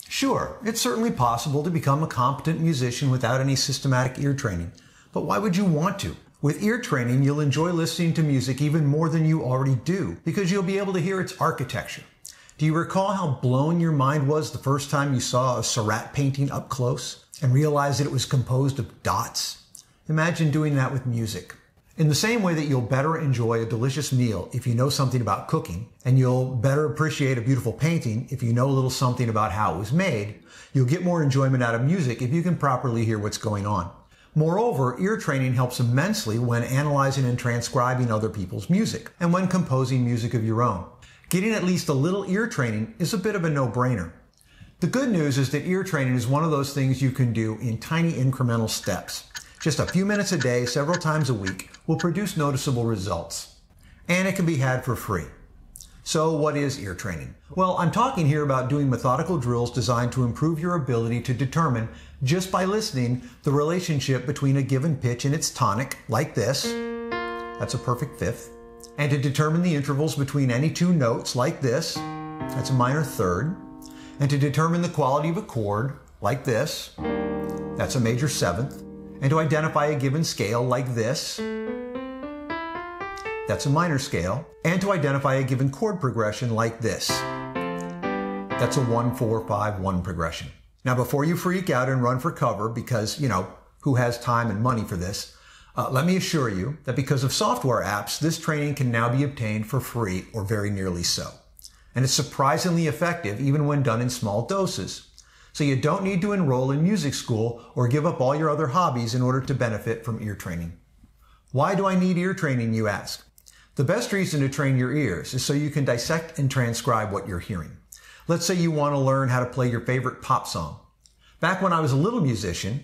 Sure, it's certainly possible to become a competent musician without any systematic ear training, but why would you want to? With ear training, you'll enjoy listening to music even more than you already do, because you'll be able to hear its architecture. Do you recall how blown your mind was the first time you saw a Seurat painting up close and realized that it was composed of dots? Imagine doing that with music. In the same way that you'll better enjoy a delicious meal if you know something about cooking, and you'll better appreciate a beautiful painting if you know a little something about how it was made, you'll get more enjoyment out of music if you can properly hear what's going on. Moreover, ear training helps immensely when analyzing and transcribing other people's music, and when composing music of your own. Getting at least a little ear training is a bit of a no-brainer. The good news is that ear training is one of those things you can do in tiny incremental steps. Just a few minutes a day, several times a week, will produce noticeable results. And it can be had for free. So what is ear training? Well, I'm talking here about doing methodical drills designed to improve your ability to determine, just by listening, the relationship between a given pitch and its tonic, like this. That's a perfect fifth. And to determine the intervals between any two notes, like this. That's a minor third. And to determine the quality of a chord, like this. That's a major seventh. And to identify a given scale, like this. That's a minor scale. And to identify a given chord progression like this. That's a 1-4-5-1 progression. Now, before you freak out and run for cover because, who has time and money for this, let me assure you that because of software apps, this training can now be obtained for free or very nearly so. And it's surprisingly effective even when done in small doses. So you don't need to enroll in music school or give up all your other hobbies in order to benefit from ear training. Why do I need ear training, you ask? The best reason to train your ears is so you can dissect and transcribe what you're hearing. Let's say you want to learn how to play your favorite pop song. Back when I was a little musician,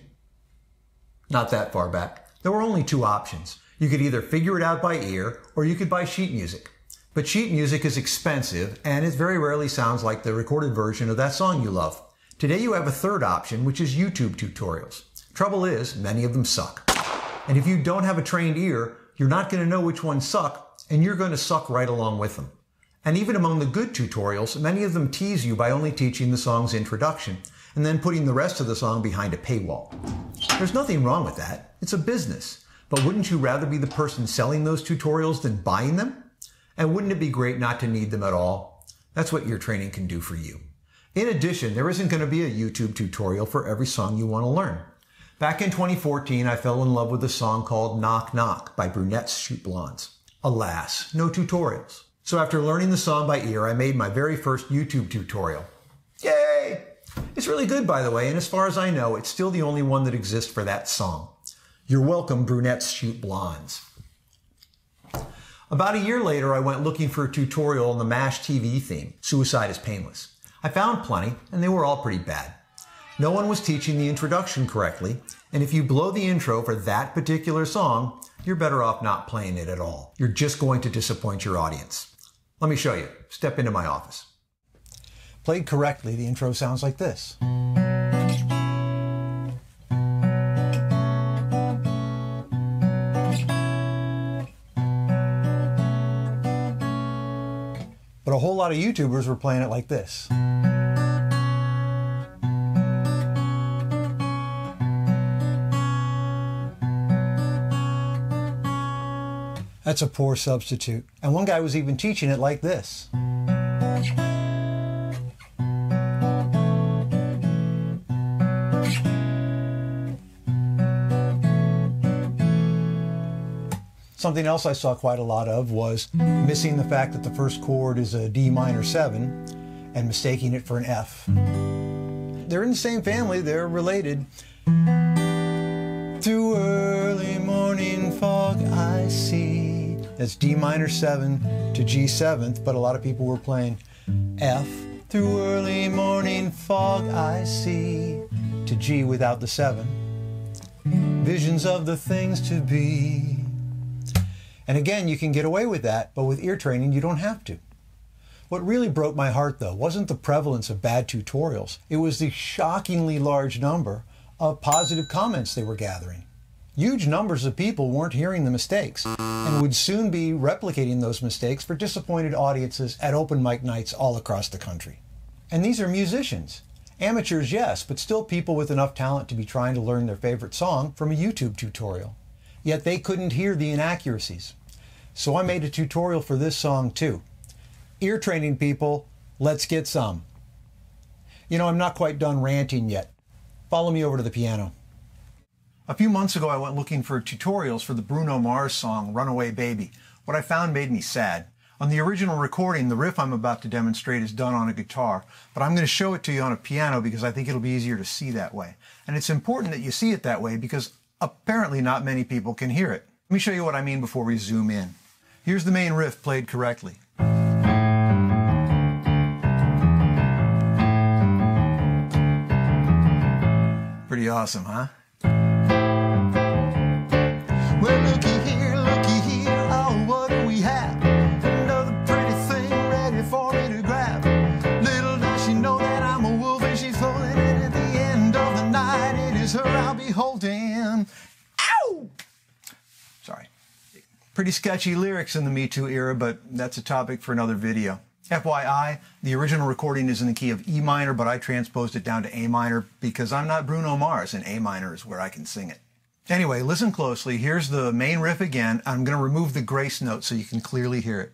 not that far back, there were only two options. You could either figure it out by ear or you could buy sheet music. But sheet music is expensive and it very rarely sounds like the recorded version of that song you love. Today you have a third option, which is YouTube tutorials. Trouble is, many of them suck. And if you don't have a trained ear, you're not going to know which ones suck, and you're going to suck right along with them. And even among the good tutorials, many of them tease you by only teaching the song's introduction, and then putting the rest of the song behind a paywall. There's nothing wrong with that. It's a business. But wouldn't you rather be the person selling those tutorials than buying them? And wouldn't it be great not to need them at all? That's what ear training can do for you. In addition, there isn't going to be a YouTube tutorial for every song you want to learn. Back in 2014, I fell in love with a song called Knock Knock by Brunettes Shoot Blondes. Alas, no tutorials. So after learning the song by ear, I made my very first YouTube tutorial. Yay! It's really good, by the way, and as far as I know, it's still the only one that exists for that song. You're welcome, Brunettes Shoot Blondes. About a year later, I went looking for a tutorial on the MASH TV theme, Suicide is Painless. I found plenty, and they were all pretty bad. No one was teaching the introduction correctly, and if you blow the intro for that particular song, you're better off not playing it at all. You're just going to disappoint your audience. Let me show you. Step into my office. Played correctly, the intro sounds like this. But a whole lot of YouTubers were playing it like this. That's a poor substitute. And one guy was even teaching it like this. Something else I saw quite a lot of was missing the fact that the first chord is a D minor 7 and mistaking it for an F. They're in the same family, they're related. Through early morning fog I see. That's D minor 7 to G 7th, but a lot of people were playing F. Through early morning fog I see, to G without the 7. Visions of the things to be. And again, you can get away with that, but with ear training, you don't have to. What really broke my heart, though, wasn't the prevalence of bad tutorials. It was the shockingly large number of positive comments they were gathering. Huge numbers of people weren't hearing the mistakes and would soon be replicating those mistakes for disappointed audiences at open mic nights all across the country. And these are musicians. Amateurs, yes, but still people with enough talent to be trying to learn their favorite song from a YouTube tutorial. Yet they couldn't hear the inaccuracies. So I made a tutorial for this song too. Ear training, people, let's get some. You know, I'm not quite done ranting yet. Follow me over to the piano. A few months ago, I went looking for tutorials for the Bruno Mars song, Runaway Baby. What I found made me sad. On the original recording, the riff I'm about to demonstrate is done on a guitar, but I'm going to show it to you on a piano because I think it'll be easier to see that way. And it's important that you see it that way because apparently not many people can hear it. Let me show you what I mean before we zoom in. Here's the main riff played correctly. Pretty awesome, huh? Well, looky here, oh, what do we have? Another pretty thing ready for me to grab. Little does she know that I'm a wolf and she's holding it at the end of the night. It is her I'll be holding. Ow! Sorry. Pretty sketchy lyrics in the Me Too era, but that's a topic for another video. FYI, the original recording is in the key of E minor, but I transposed it down to A minor because I'm not Bruno Mars, and A minor is where I can sing it. Anyway, listen closely. Here's the main riff again. I'm going to remove the grace note so you can clearly hear it.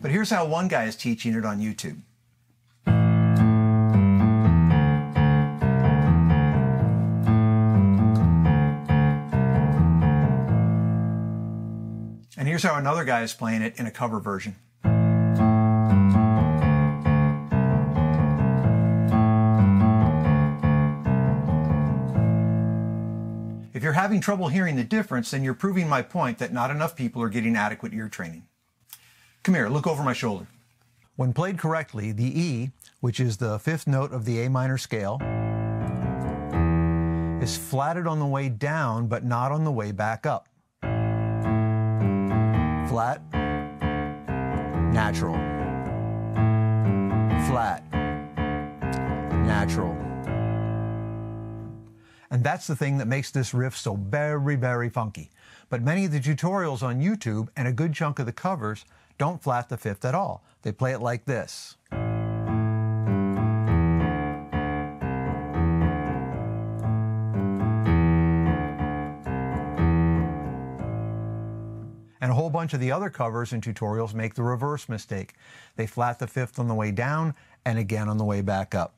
But here's how one guy is teaching it on YouTube. And here's how another guy is playing it in a cover version. If you're having trouble hearing the difference, then you're proving my point that not enough people are getting adequate ear training. Come here, look over my shoulder. When played correctly, the E, which is the fifth note of the A minor scale, is flatted on the way down, but not on the way back up. Flat, natural, flat, natural. And that's the thing that makes this riff so very, very funky. But many of the tutorials on YouTube and a good chunk of the covers don't flat the fifth at all. They play it like this. And a whole bunch of the other covers and tutorials make the reverse mistake. They flat the fifth on the way down and again on the way back up.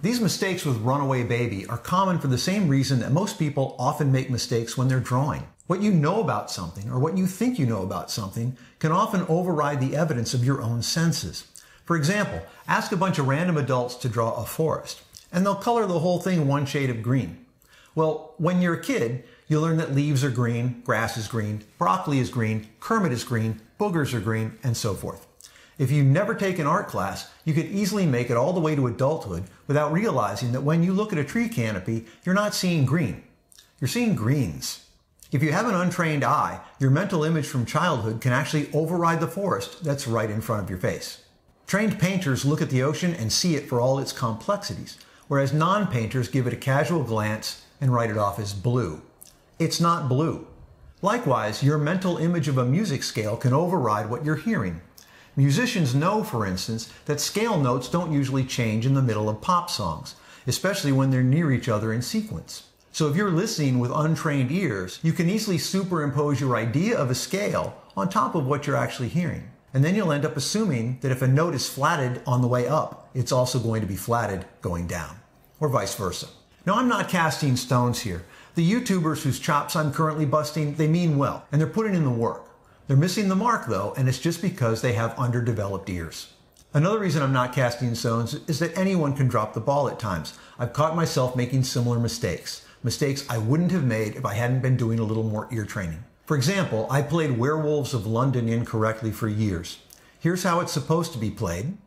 These mistakes with Runaway Baby are common for the same reason that most people often make mistakes when they're drawing. What you know about something, or what you think you know about something, can often override the evidence of your own senses. For example, ask a bunch of random adults to draw a forest, and they'll color the whole thing one shade of green. Well, when you're a kid, you learn that leaves are green, grass is green, broccoli is green, Kermit is green, boogers are green, and so forth. If you never take an art class, you could easily make it all the way to adulthood without realizing that when you look at a tree canopy, you're not seeing green. You're seeing greens. If you have an untrained eye, your mental image from childhood can actually override the forest that's right in front of your face. Trained painters look at the ocean and see it for all its complexities, whereas non-painters give it a casual glance and write it off as blue. It's not blue. Likewise, your mental image of a music scale can override what you're hearing. Musicians know, for instance, that scale notes don't usually change in the middle of pop songs, especially when they're near each other in sequence. So if you're listening with untrained ears, you can easily superimpose your idea of a scale on top of what you're actually hearing. And then you'll end up assuming that if a note is flatted on the way up, it's also going to be flatted going down, or vice versa. Now, I'm not casting stones here. The YouTubers whose chops I'm currently busting, they mean well, and they're putting in the work. They're missing the mark, though, and it's just because they have underdeveloped ears. Another reason I'm not casting stones is that anyone can drop the ball at times. I've caught myself making similar mistakes. Mistakes I wouldn't have made if I hadn't been doing a little more ear training. For example, I played Werewolves of London incorrectly for years. Here's how it's supposed to be played.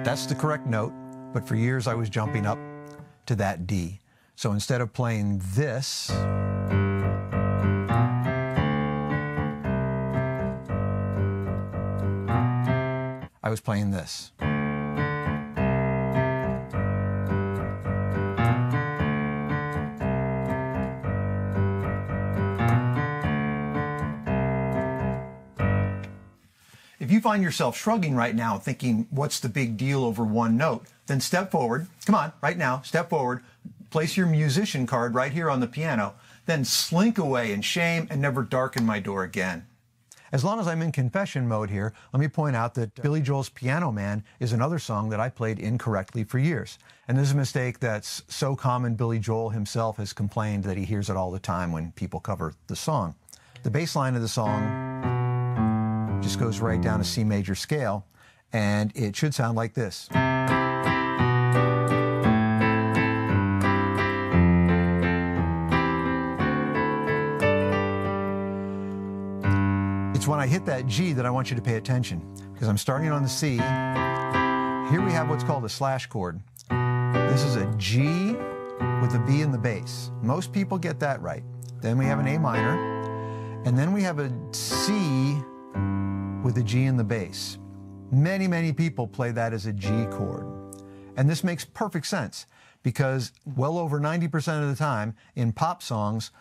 That's the correct note, but for years I was jumping up to that D. So instead of playing this, I was playing this. If you find yourself shrugging right now, thinking, what's the big deal over one note? Then step forward. Come on, right now, step forward. Place your musician card right here on the piano. Then slink away in shame and never darken my door again. As long as I'm in confession mode here, let me point out that Billy Joel's Piano Man is another song that I played incorrectly for years. And this is a mistake that's so common, Billy Joel himself has complained that he hears it all the time when people cover the song. The bass line of the song just goes right down a C major scale, and it should sound like this. It's when I hit that G that I want you to pay attention, because I'm starting on the C. Here we have what's called a slash chord. This is a G with a B in the bass. Most people get that right. Then we have an A minor, and then we have a C with a G in the bass. Many, many people play that as a G chord. And this makes perfect sense, because well over 90% of the time in pop songs,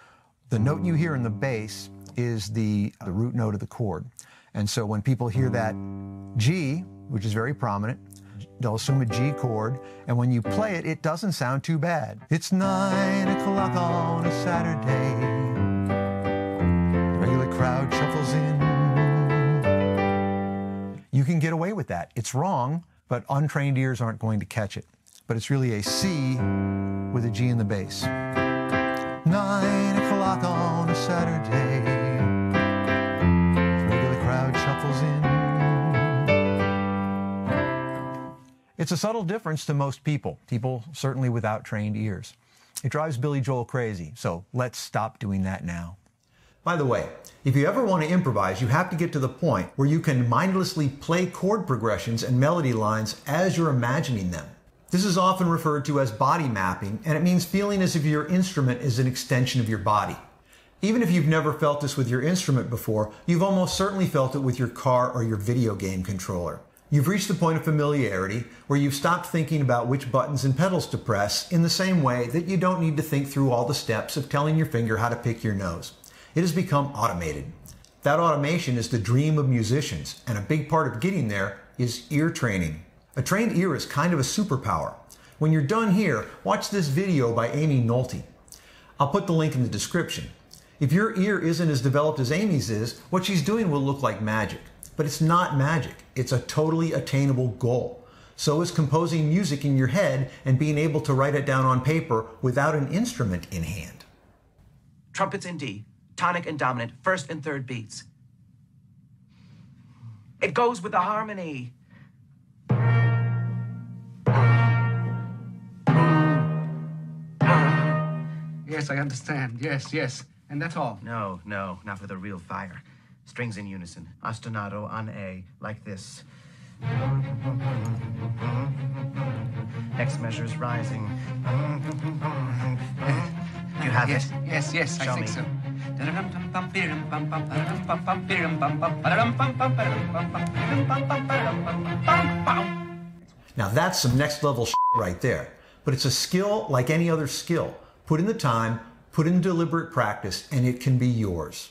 the note you hear in the bass is the root note of the chord. And so when people hear that G, which is very prominent, they'll assume a G chord, and when you play it, it doesn't sound too bad. It's 9 o'clock on a Saturday. The regular crowd shuffles in. You can get away with that. It's wrong, but untrained ears aren't going to catch it. But it's really a C with a G in the bass. 9 o'clock on a Saturday. The regular crowd shuffles in. It's a subtle difference to most people certainly without trained ears. It drives Billy Joel crazy, so let's stop doing that now. By the way, if you ever want to improvise, you have to get to the point where you can mindlessly play chord progressions and melody lines as you're imagining them. This is often referred to as body mapping, and it means feeling as if your instrument is an extension of your body. Even if you've never felt this with your instrument before, you've almost certainly felt it with your car or your video game controller. You've reached the point of familiarity where you've stopped thinking about which buttons and pedals to press in the same way that you don't need to think through all the steps of telling your finger how to pick your nose. It has become automated. That automation is the dream of musicians, and a big part of getting there is ear training. A trained ear is kind of a superpower. When you're done here, watch this video by Amy Nolte. I'll put the link in the description. If your ear isn't as developed as Amy's is, what she's doing will look like magic. But it's not magic. It's a totally attainable goal. So is composing music in your head and being able to write it down on paper without an instrument in hand. Trumpets in D. Tonic and dominant, first and third beats. It goes with the harmony. Yes, I understand. Yes, yes. And that's all. No, not with a real fire. Strings in unison. Ostinato on A, like this. Next measure's rising. You have Yes, it? yes, Show I think me. so. Now that's some next level shit right there. But it's a skill like any other skill. Put in the time, put in deliberate practice, and it can be yours.